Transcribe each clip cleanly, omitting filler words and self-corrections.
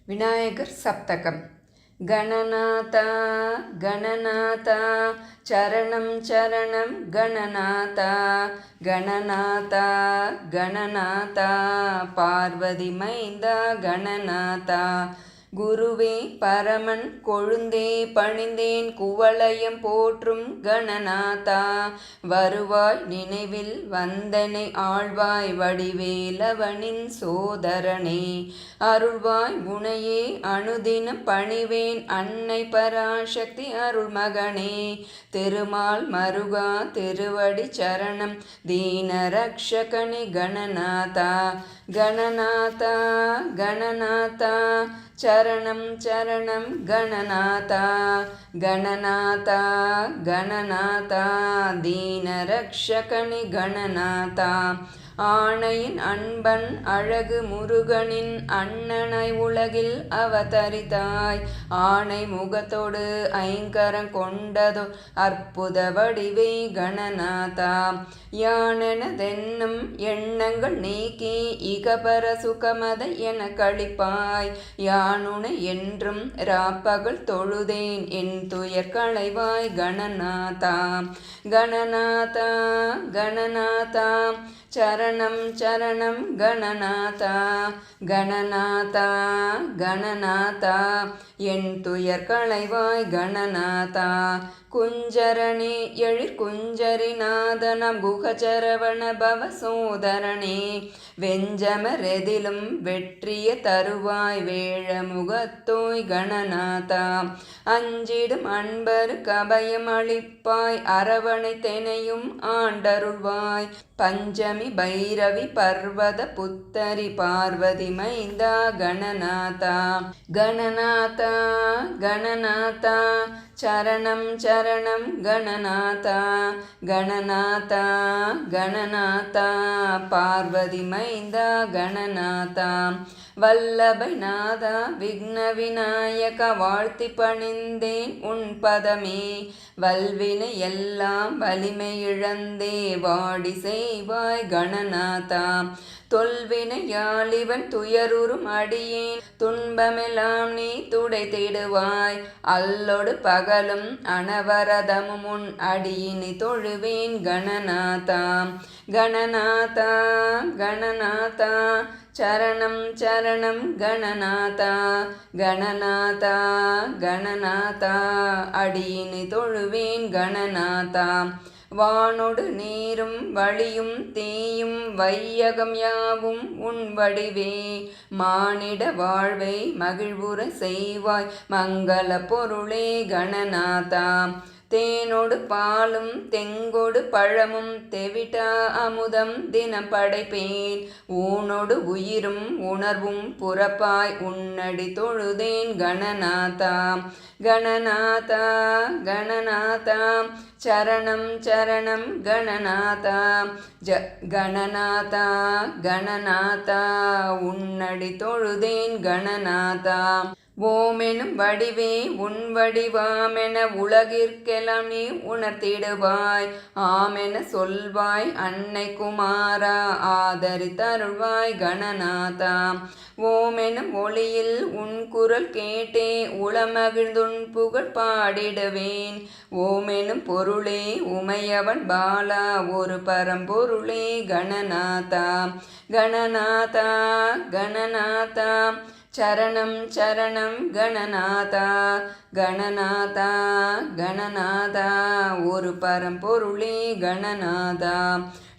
விநாயகர் சப்தகம். கணநாதா கணநாதா சரணம் சரணம் கணநாதா கணநாதா கணநாதா பார்வதி மைந்தா கணநாதா குருவே பரமன் கொழுந்தே பணிந்தேன் குவலயம் போற்றும் கணநாதா வருவாய் நினைவில் வந்தனை ஆழ்வாய் வடிவேலவனின் சோதரனே அருள்வாய் உனையே அனுதினம் பணிவேன் அன்னை பராசக்தி அருள்மகனே திருமால் மருகா திருவடி சரணம் தீனரக்ஷகனே கணநாதா கணநாதா கணநாதா சரணம் சரணம் கணநாதா கணநாதா கணநாதா தீனரக்ஷகனே கணநாதா ஆணையின் அன்பன் அழகு முருகனின் அண்ணனை உலகில் அவதரித்தாய் ஆணை முகத்தோடு ஐங்கரம் கொண்டதோ அற்புத வடிவே கணநாதா யானெனதென்னும் எண்ணங்கள் நீக்கி இகபர சுகமத என கழிப்பாய் யானுனை என்றும் ராப்பகல் தொழுதேன் என் துயர் களைவாய் கணநாதா கணநாதா கணநாதா சரணம் சரணம் கணநாதா கணநாதா கணநாதா என் துயர் களைவாய் கணநாதா குஞ்சரணே எழிற் குஞ்சரிநாதனம் குகச்சரவண பவசோதரனே வெஞ்சமரெதிலும் வெற்றிய தருவாய் வேழமுகத்தோய் கணநாதா அஞ்சிடும் அன்பர் கபயம் அளிப்பாய் அரவணை தெனையும் ஆண்டருள்வாய் பஞ்சமி பைரவி பர்வத புத்தரி பார்வதி மைந்தா கணநாதா கணநாதா கணநாதா சரணம் சரணம் கணநாதா கணநாதா கணநாதா பார்வதி மைந்தா கணநாதா வல்லபை நாதா விக்ன விநாயக வாழ்த்தி பணிந்தேன் உன் பதமே வல்வினை எல்லாம் வலிமை இழந்தே வாடி செய்வாய் கணநாதா தொல்வினையாளிவன் துயருறும் அடியேன் துன்பமெல்லாம் நீ துடை தேடுவாய் அல்லொடு பகலும் அனவரதமும் உன் அடியினை தொழுவேன் கணநாதா கணநாதா கணநாதா சரணம் சரணம் கணநாதா கணநாதா கணநாதா அடியினை தொழுவேன் கணநாதா வானொடு நீரும் வழியும் தீயும் வையகம் யாவும் உன் வடிவே மானிட வாழ்வை மகிழ்வுற செய்வாய் மங்கள பொருளே கணநாதா தேனோடு பாலும் தெங்கொடு பழமும் தெவிட்டா அமுதம் தினம் படைப்பேன் ஊனோடு உயிரும் உணர்வும் புறப்பாய் உன்னடி தொழுதேன் கணநாதா கணநாதா கணநாதா சரணம் சரணம் கணநாதா கணநாதா கணநாதா உன்னடி தொழுதேன் கணநாதா ஓமெனும் வடிவே உன் வடிவாமென உலகிற்கெல்லாம் நீ உணர்த்திடுவாய் ஆமென சொல்வாய் அன்னை குமாரா ஆதரித்தருள்வாய் கணநாதா ஓமெனும் ஒளியில் உன் குரல் கேட்டே உளமகிழ்ந்துன் புகழ் பாடிடுவேன் ஓமெனும் பொருளே உமையவன் பாலா ஒரு பரம்பொருளே கணநாதா கணநாதா கணநாதா சரணம் சரணம் கணநாதா கணநாதா கணநாதா ஒரு பரம்பொருளே கணநாதா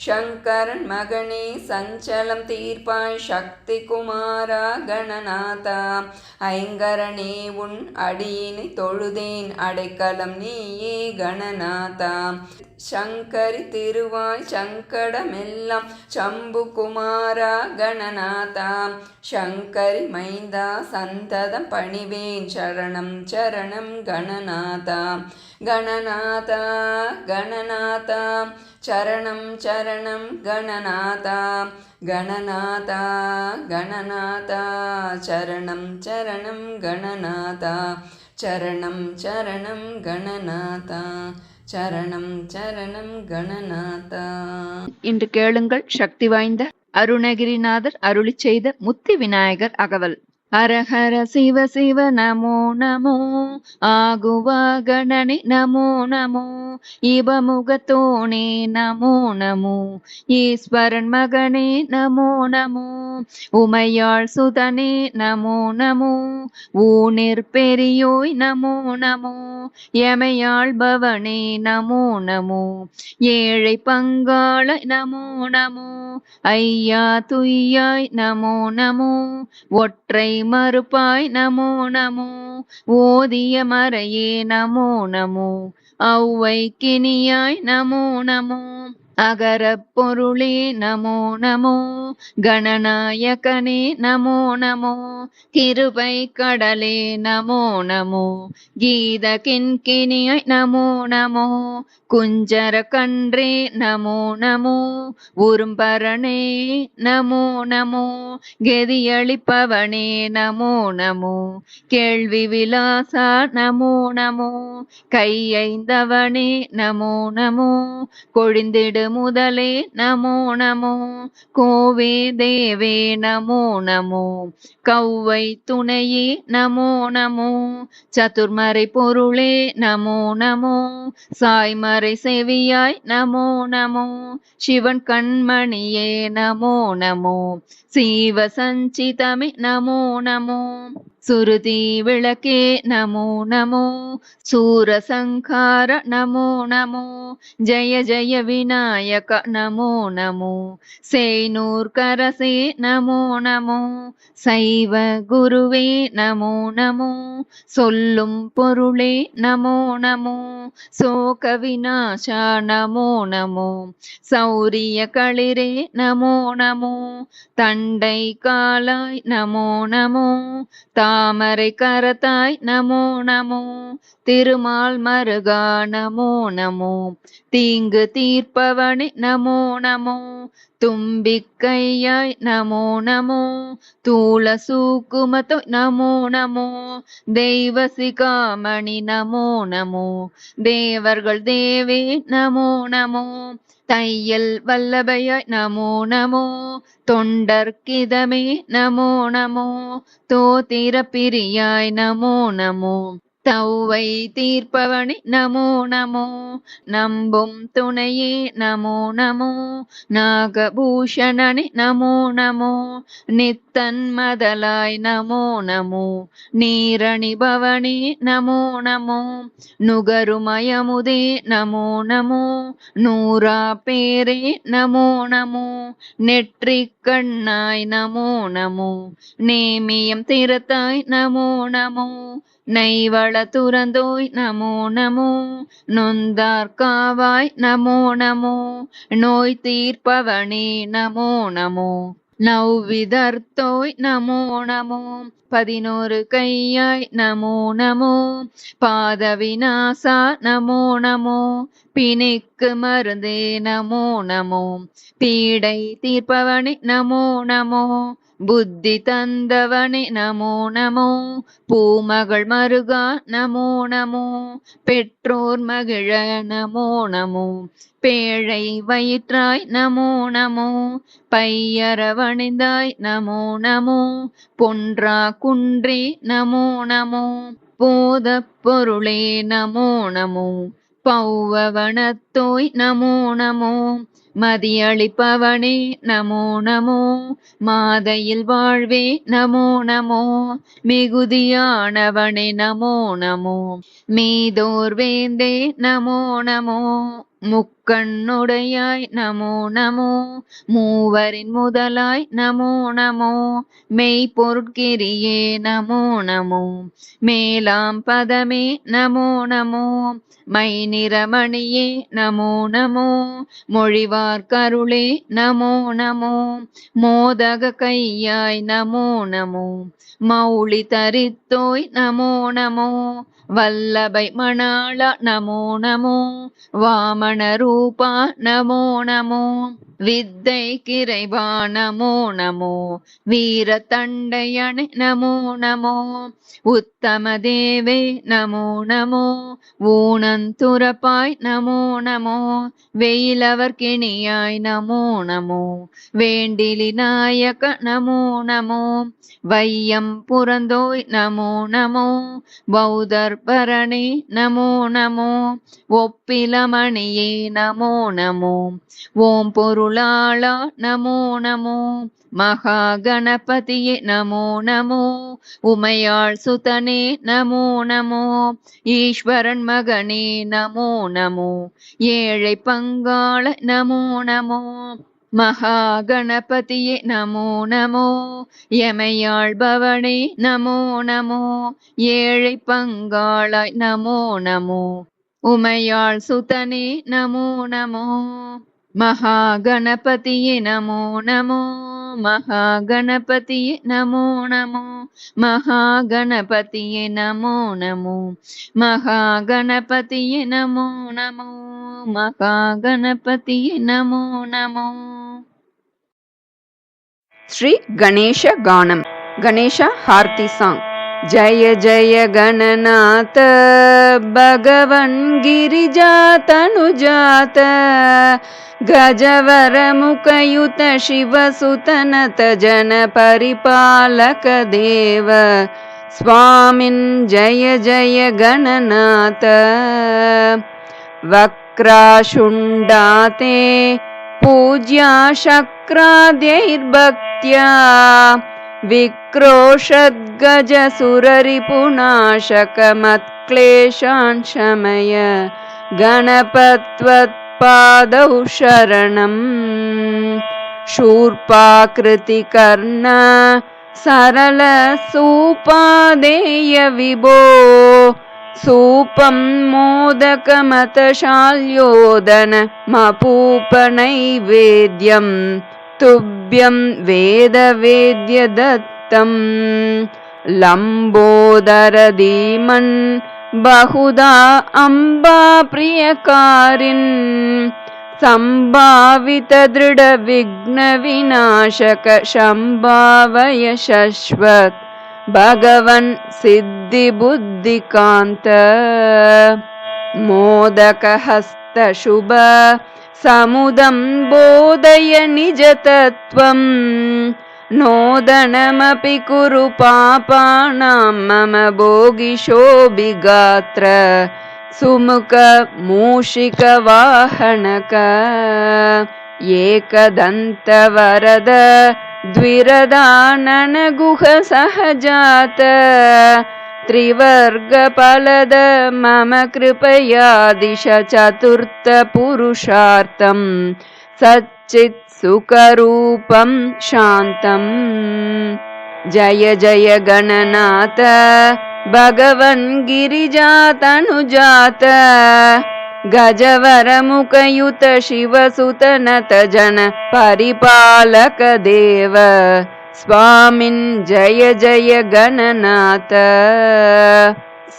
சங்கரன் மகனே சஞ்சலம் தீர்ப்பாய் சக்தி குமாரா கணநாதா ஐங்கரனே உன் அடியினை தொழுதேன் அடைக்கலம் நீயே கணநாதா சங்கரி திருவாய் சங்கடமெல்லாம் சம்பு குமாரா கணநாதா சங்கரி மைந்தா சந்ததம் பணிவேன் சரணம் சரணம் கணநாதா கணநாதா கணநாதா சரணம் சரணம் கணநாதா கணநாதா கணநாதா சரணம் சரணம் கணநாதா சரணம் சரணம் கணநாதா சரணம் சரணம் கணநாதா. இன்று கேளுங்கள் சக்தி வாய்ந்த அருணகிரிநாதர் அருளிச் செய்த முத்தி விநாயகர் அகவல். ಹರ ಶಿವ ಶಿವ ನಮೋ ನಮೋ ಆಗುವ ಗಣನೆ ನಮೋ ನಮೋ இவ முகத்தோனே நமோ நமோ ஈஸ்வரன் மகனே நமோ நமோ உமையாள் சுதனே நமோ நமோ ஊனிற் பெரியோய் நமோ நமோ எமையாள் பவனே நமோ நமோ ஏழை பங்காள நமோ நமோ ஐயா துய்யாய் நமோ நமோ ஒற்றை மறுப்பாய் நமோ நமோ ஓதிய மறையே நமோ நமோ ஔவை கினியாய் நமோ நமோ அகரப் பொருளே நமோ நமோ கணநாயகனே நமோ நமோ கிருபை கடலே நமோ நமோ கீத கிண்கிணியாய் நமோ நமோ குஞ்சர கன்றே நமோ நமோ உரும்பரணே நமோ நமோ கெதியளிப்பவனே நமோ நமோ கேள்வி விலாசா நமோ நமோ கையைந்தவனே நமோ நமோ கொழிந்திடு முதலே நமோ நமோ கோவே தேவே நமோ நமோ கௌவை துணையே நமோ நமோ சதுர்மறை பொருளே நமோ நமோ சாய்மறை செவியாய் நமோ நமோ சிவன் கண்மணியே நமோ நமோ சீவ சஞ்சிதமே நமோ நமோ சுருதி விளக்கே நமோ நமோ சூரசங்கார நமோ நமோ ஜய ஜய விநாயக நமோ நமோ சேனூர் கரசே நமோ நமோ சைவ குருவே நமோ நமோ சொல்லும் பொருளே நமோ நமோ சோக விநாசா நமோ நமோ சௌரிய களிரே நமோ நமோ தண்டை காலாய் நமோ நமோ தாமரை கரத்தாய் நமோ நமோ திருமால் மருகா நமோ நமோ தீங்கு தீர்ப்பவனே நமோ நமோ தும்பிக்கையாய் நமோ நமோ தூள சூக்குமத்தோ நமோ நமோ தெய்வ சிகாமணி நமோ நமோ தேவர்கள் தேவே நமோ நமோ தையல் வல்லபையாய் நமோ நமோ தொண்டர்க்கிதமே நமோ நமோ தோத்திர பிரியாய் நமோ நமோ தௌவை தீர்ப்பவனே நமோ நமோ நம்பும் துணையே நமோ நமோ நாகபூஷணனே நமோ நமோ நித்தன் மதலாய் நமோ நமோ நீரணி பவனே நமோ நமோ நுகருமயமுதே நமோ நமோ நூறா பேரே நமோ நமோ நெற்றிக் கண்ணாய் நமோ நமோ நேமியம் திறத்தாய் நமோ நமோ நைவள துறந்தோய் நமோ நமோ நொந்தார் காவாய் நமோ நமோ நோய் தீர்ப்பவனே நமோ நமோ நவ்விதர்த்தோய் நமோ நமோ 11 கையாய் நமோ நமோ பாத விநாசா நமோ நமோ பிணிக்கு மருந்தே நமோ நமோ பீடை தீர்ப்பவனே நமோ நமோ புத்தி தந்தவனே நமோ நமோ பூமகள் மருகா நமோ நமோ பெற்றோர் மகிழ நமோ நமோ பேழை வயிற்றாய் நமோ நமோ பையரவணிந்தாய் நமோ நமோ பொன்றா குன்றே நமோ நமோ போத பொருளே நமோ நமோ பௌவவனத்தோய் நமோ நமோ மதியளிப்பவனே நமோ நமோ மாதையில் வாழ்வே நமோ நமோ மிகுதியானவனே நமோ நமோ மீதோர் வேந்தே நமோ நமோ முக்கண்ணுடையாய் நமோ நமோ மூவரின் முதலாய் நமோ நமோ மெய்ப்பொருட்கிரியே நமோ நமோ மேலாம் பதமே நமோ நமோ மை நிறமணியே நமோ நமோ மொழிவார் கருளே நமோ நமோ மோதக கையாய் நமோ நமோ மௌளி தரித்தோய் நமோ நமோ வல்லபை மணாள நமோ நமோ வாமன கணரூபா நமோ நமோ வித்தை கிரைவா நமோ நமோ வீர தண்டையணி நமோ நமோ உத்தம தேவே நமோ நமோ ஊனந்துறப்பாய் நமோ நமோ வெயிலவர் கிணியாய் நமோ நமோ வேண்டிலி நாயக நமோ நமோ வையம் புறந்தோய் நமோ நமோ பௌதர் பரணி நமோ நமோ ஒப்பிலமணியே நமோ நமோ ஓம் பொருளாளா நமோ நமோ மகா கணபதியே நமோ நமோ உமையாள் சுதனே நமோ நமோ ஈஸ்வரன் மகனே நமோ நமோ ஏழை பங்காள நமோ நமோ மகா கணபதியே நமோ நமோ எமையாள் பவனே நமோ நமோ ஏழை பங்காளாய் நமோ நமோ உமையாள் சுதனே நமோ நமோ மகா கணபதியே நமோ நமோ மகா கணபதியே நமோ நமோ மகா கணபதியே நமோ நமோ மகா கணபதியே நமோ நமோ மகா கணபதியே நமோ நமோ. ஸ்ரீ கணேஷ கானம். கணேஷா ஹார்த்தி சாங். जय जय गणनाथ भगवन् गिरिजातनुजात गजवरमुखयुत शिवसुतनत जन परिपालक देव स्वामिन् जय जय गणनाथ वक्राशुण्डाते पूज्या शक्राद्यैर्भक्त्या विक्रोशद्गजसुररिपुनाशकमत्क्लेशान् शमय गणपत्वत्पादौ शरणम् शूर्पाकृतिकर्ण सरलसूपादेय विभो सूपं मोदकमतशाल्योदन मपूपनैवेद्यं तुभ्यं वेदवेद्य दत्तं लम्बोदरधीमन् बहुधा अम्बा प्रियकारिन् सम्भावित दृढ विघ्न विनाशक शम्भावय शश्वत् भगवन् सिद्धि बुद्धिकान्त मोदकहस्त शुभ समुदं बोधय निजतत्त्वं नोदनमपि कुरु पापानां मम भोगिशोभिगात्र सुमुख मूषिक वाहनक एकदन्त वरद द्विरदानन गुह सहजात त्रिवर्गफलद मम कृपया दिश चतुर्थ पुरुषार्थं सच्चित् सुखरूपं शान्तम् जय जय गणनाथ भगवन् गिरिजातनुजात गजवरमुखयुत शिवसुतनत जन परिपालक देव स्वामिन् जय जय गणनाथ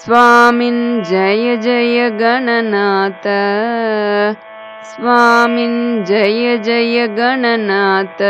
स्वामिन् जय जय गणनाथ स्वामिन् जय जय गणनाथ।